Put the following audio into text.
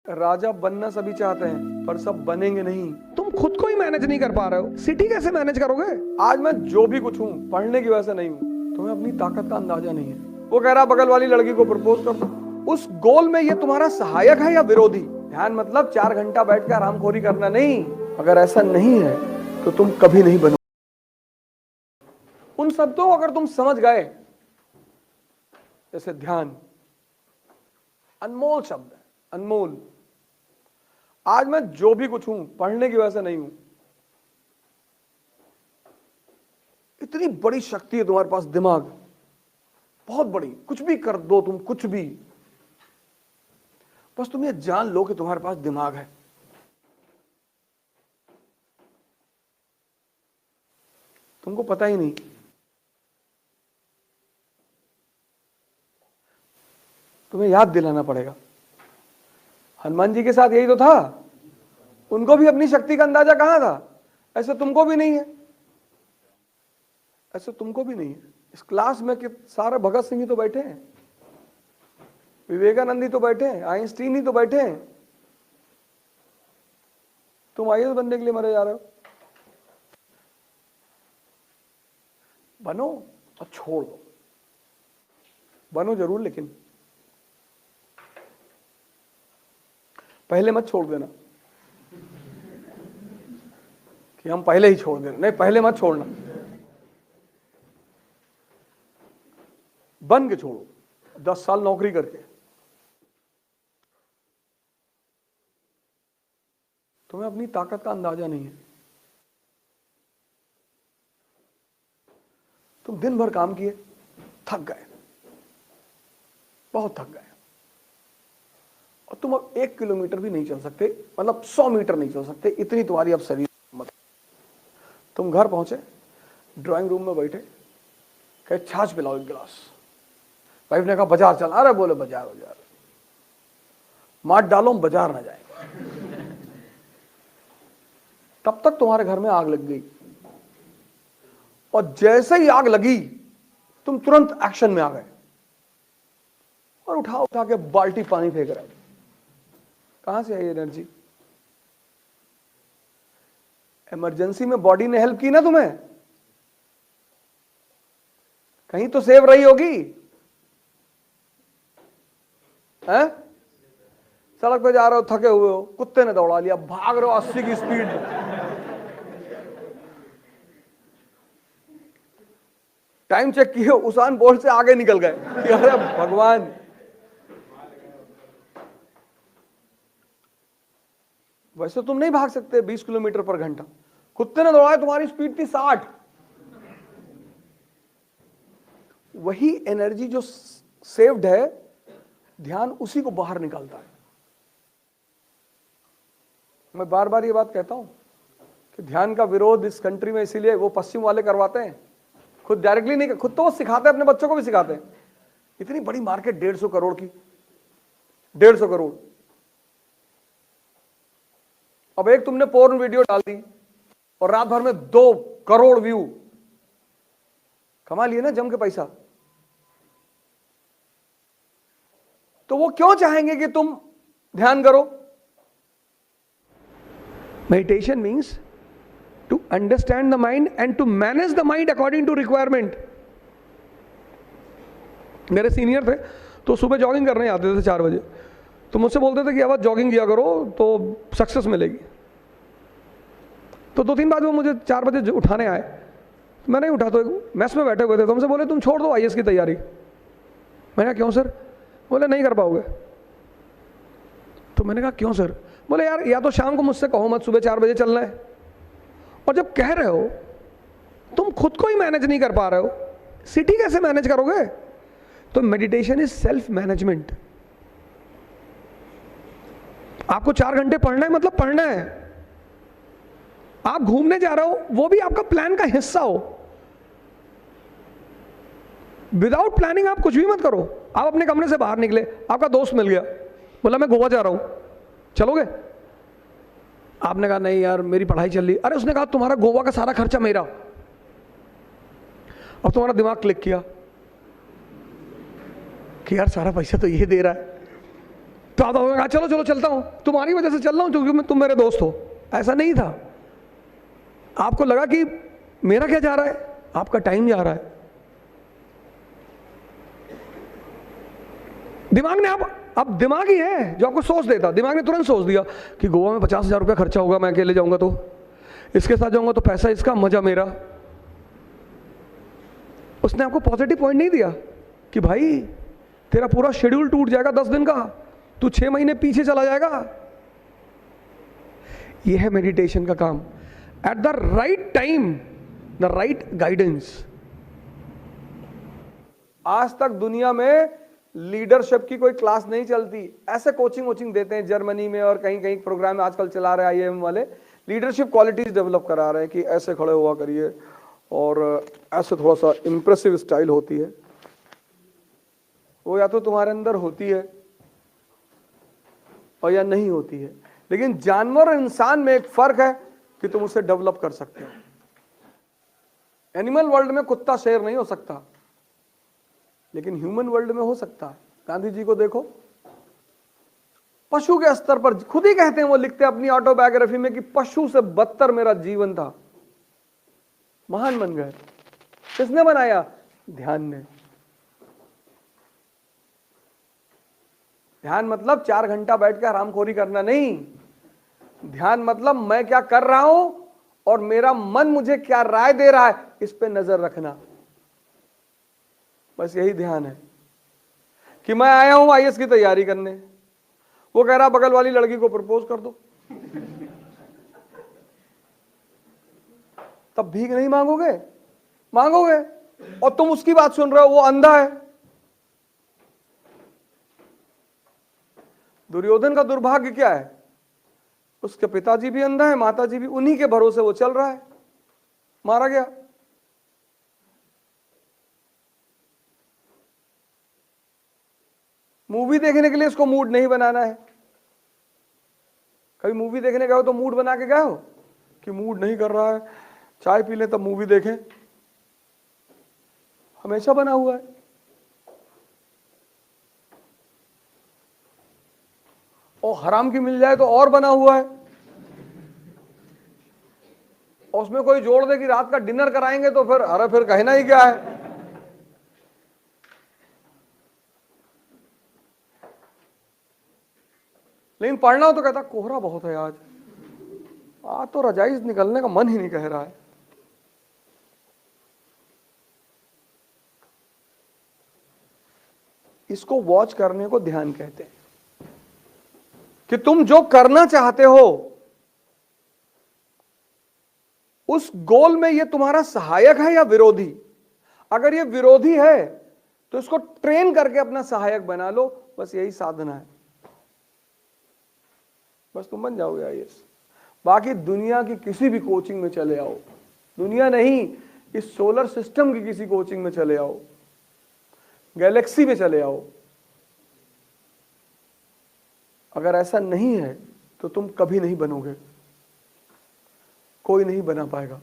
राजा बनना सभी चाहते हैं पर सब बनेंगे नहीं। तुम खुद को ही मैनेज नहीं कर पा रहे हो, सिटी कैसे मैनेज करोगे? आज मैं जो भी कुछ हूँ पढ़ने की वजह से नहीं हूँ। तुम्हें अपनी ताकत का अंदाजा नहीं है। वो कह रहा बगल वाली लड़की को प्रपोज कर दो। उस गोल में ये तुम्हारा सहायक है या विरोधी? ध्यान मतलब 4 घंटा बैठ के आरामखोरी करना नहीं। अगर ऐसा नहीं है तो तुम कभी नहीं बनो। उन शब्दों को अगर तुम समझ गए, जैसे ध्यान अनमोल शब्द है, अनमोल। आज मैं जो भी कुछ हूं पढ़ने की वजह से नहीं हूं। इतनी बड़ी शक्ति है तुम्हारे पास, दिमाग बहुत बड़ी, कुछ भी कर दो तुम, कुछ भी। बस तुम ये जान लो कि तुम्हारे पास दिमाग है। तुमको पता ही नहीं। तुम्हें याद दिलाना पड़ेगा। हनुमान जी के साथ यही तो था। उनको भी अपनी शक्ति का अंदाजा कहां था। ऐसे तुमको भी नहीं है, ऐसे तुमको भी नहीं है। इस क्लास में कि सारे भगत सिंह ही तो बैठे हैं, विवेकानंद ही तो बैठे हैं, आइंस्टीन ही तो बैठे हैं। तुम आईएएस बनने के लिए मरे जा रहे हो। बनो और छोड़ दो। बनो जरूर, लेकिन पहले मत छोड़ देना कि हम पहले ही छोड़ देना। नहीं, पहले मत छोड़ना, बन के छोड़ो। 10 साल नौकरी करके तुम्हें अपनी ताकत का अंदाजा नहीं है। तुम दिन भर काम किए, थक गए, बहुत थक गए, और तुम अब 1 किलोमीटर भी नहीं चल सकते, मतलब 100 मीटर नहीं चल सकते, इतनी तुम्हारी अब शरीर मत। तुम घर पहुंचे, ड्राइंग रूम में बैठे, कहे छाछ पिलाओ 1 गिलास। वाइफ ने कहा बाजार चल। अरे बोले बाजार मार डालो, हम बाजार ना जाए। तब तक तुम्हारे घर में आग लग गई, और जैसे ही आग लगी तुम तुरंत एक्शन में आ गए और उठा के बाल्टी पानी फेंक रहे। कहां से आई एनर्जी? इमरजेंसी में बॉडी ने हेल्प की ना तुम्हें, कहीं तो सेव रही होगी। हैं? सड़क पे जा रहे हो, थके हुए हो, कुत्ते ने दौड़ा लिया, भाग रहे हो 80 की स्पीड में, टाइम चेक किए, उसान बोल्ट से आगे निकल गए। अरे भगवान, वैसे तुम नहीं भाग सकते 20 किलोमीटर पर घंटा। कुत्ते ने दौड़ाया, तुम्हारी स्पीड थी 60। वही एनर्जी जो सेव्ड है, ध्यान उसी को बाहर निकालता है। मैं बार बार ये बात कहता हूं कि ध्यान का विरोध इस कंट्री में इसीलिए वो पश्चिम वाले करवाते हैं, खुद डायरेक्टली नहीं। खुद तो वो सिखाते हैं, अपने बच्चों को भी सिखाते हैं। इतनी बड़ी मार्केट 150 करोड़ की, 150 करोड़। अब एक तुमने पोर्न वीडियो डाल दी और रात भर में 2 करोड़ व्यू, कमा लिए ना जम के पैसा। तो वो क्यों चाहेंगे कि तुम ध्यान करो? Meditation means to understand the mind and to manage the mind according to requirement. मेरे सीनियर थे तो सुबह जॉगिंग करने आते थे 4 बजे, तो मुझसे बोलते थे कि अब जॉगिंग किया करो तो सक्सेस मिलेगी। तो 2-3 बार वो मुझे 4 बजे उठाने आए, मैं नहीं उठा। तो मेस में बैठे हुए थे, तो हमसे बोले तुम छोड़ दो आईएएस की तैयारी। मैंने कहा क्यों सर? बोले नहीं कर पाओगे। तो मैंने कहा क्यों सर? बोले यार, या तो शाम को मुझसे कहो मत, सुबह 4 बजे चलना है। और जब कह रहे हो तुम खुद को ही मैनेज नहीं कर पा रहे हो, सिटी कैसे मैनेज करोगे? तो मेडिटेशन इज सेल्फ मैनेजमेंट। आपको 4 घंटे पढ़ना है, मतलब पढ़ना है। आप घूमने जा रहे हो, वो भी आपका प्लान का हिस्सा हो। विदाउट प्लानिंग आप कुछ भी मत करो। आप अपने कमरे से बाहर निकले, आपका दोस्त मिल गया, बोला मैं गोवा जा रहा हूं, चलोगे? आपने कहा नहीं यार मेरी पढ़ाई चल रही। अरे उसने कहा तुम्हारा गोवा का सारा खर्चा मेरा। अब तुम्हारा दिमाग क्लिक किया कि यार सारा पैसा तो ये दे रहा है, तो आप कहा चलो चलो चलता हूं, तुम्हारी वजह से चल रहा हूं क्योंकि तुम मेरे दोस्त हो। ऐसा नहीं था। आपको लगा कि मेरा क्या जा रहा है, आपका टाइम जा रहा है। दिमाग ने अब दिमाग ही है जो आपको सोच देता। दिमाग ने तुरंत सोच दिया कि गोवा में 50,000 रुपया खर्चा होगा, मैं अकेले जाऊंगा तो, इसके साथ जाऊंगा तो पैसा इसका, मजा मेरा। उसने आपको पॉजिटिव पॉइंट नहीं दिया कि भाई तेरा पूरा शेड्यूल टूट जाएगा 10 दिन का, तू 6 महीने पीछे चला जाएगा। यह है मेडिटेशन का काम। At the right time, the right guidance. आज तक दुनिया में लीडरशिप की कोई क्लास नहीं चलती। ऐसे कोचिंग देते हैं जर्मनी में और कहीं कहीं प्रोग्राम आजकल चला रहे हैं IIM वाले, लीडरशिप क्वालिटीज डेवलप करा रहे हैं कि ऐसे खड़े हुआ करिए और ऐसे थोड़ा सा इंप्रेसिव स्टाइल होती है। वो या तो तुम्हारे अंदर होती है और या नहीं होती है। लेकिन जानवर और इंसान में एक फर्क है कि तुम उसे डेवलप कर सकते हो। एनिमल वर्ल्ड में कुत्ता शेर नहीं हो सकता, लेकिन ह्यूमन वर्ल्ड में हो सकता है। गांधी जी को देखो, पशु के स्तर पर खुद ही कहते हैं, वो लिखते हैं अपनी ऑटोबायोग्राफी में कि पशु से बदतर मेरा जीवन था। महान बन गए। किसने बनाया? ध्यान ने। ध्यान मतलब 4 घंटा बैठ के आरामखोरी करना नहीं। ध्यान मतलब मैं क्या कर रहा हूं और मेरा मन मुझे क्या राय दे रहा है, इस पे नजर रखना। बस यही ध्यान है। कि मैं आया हूं IAS की तैयारी करने, वो कह रहा बगल वाली लड़की को प्रपोज कर दो, तब भीख नहीं मांगोगे? मांगोगे। और तुम उसकी बात सुन रहे हो, वो अंधा है। दुर्योधन का दुर्भाग्य क्या है? उसके पिताजी भी अंधा है, माताजी भी, उन्हीं के भरोसे वो चल रहा है, मारा गया। मूवी देखने के लिए इसको मूड नहीं बनाना है। कभी मूवी देखने गए हो तो मूड बना के गए हो कि मूड नहीं कर रहा है, चाय पी ले तब मूवी देखें? हमेशा बना हुआ है। और हराम की मिल जाए तो और बना हुआ है। और उसमें कोई जोड़ दे कि रात का डिनर कराएंगे तो फिर अरे फिर कहना ही क्या है। लेकिन पढ़ना हो तो कहता कोहरा बहुत है आज तो रजाई निकलने का मन ही नहीं कह रहा है। इसको वॉच करने को ध्यान कहते हैं। कि तुम जो करना चाहते हो उस गोल में ये तुम्हारा सहायक है या विरोधी। अगर ये विरोधी है तो इसको ट्रेन करके अपना सहायक बना लो। बस यही साधना है, बस तुम बन जाओगे IAS। बाकी दुनिया की किसी भी कोचिंग में चले आओ, दुनिया नहीं, इस सोलर सिस्टम की किसी कोचिंग में चले आओ, गैलेक्सी में चले आओ, अगर ऐसा नहीं है तो तुम कभी नहीं बनोगे, कोई नहीं बना पाएगा।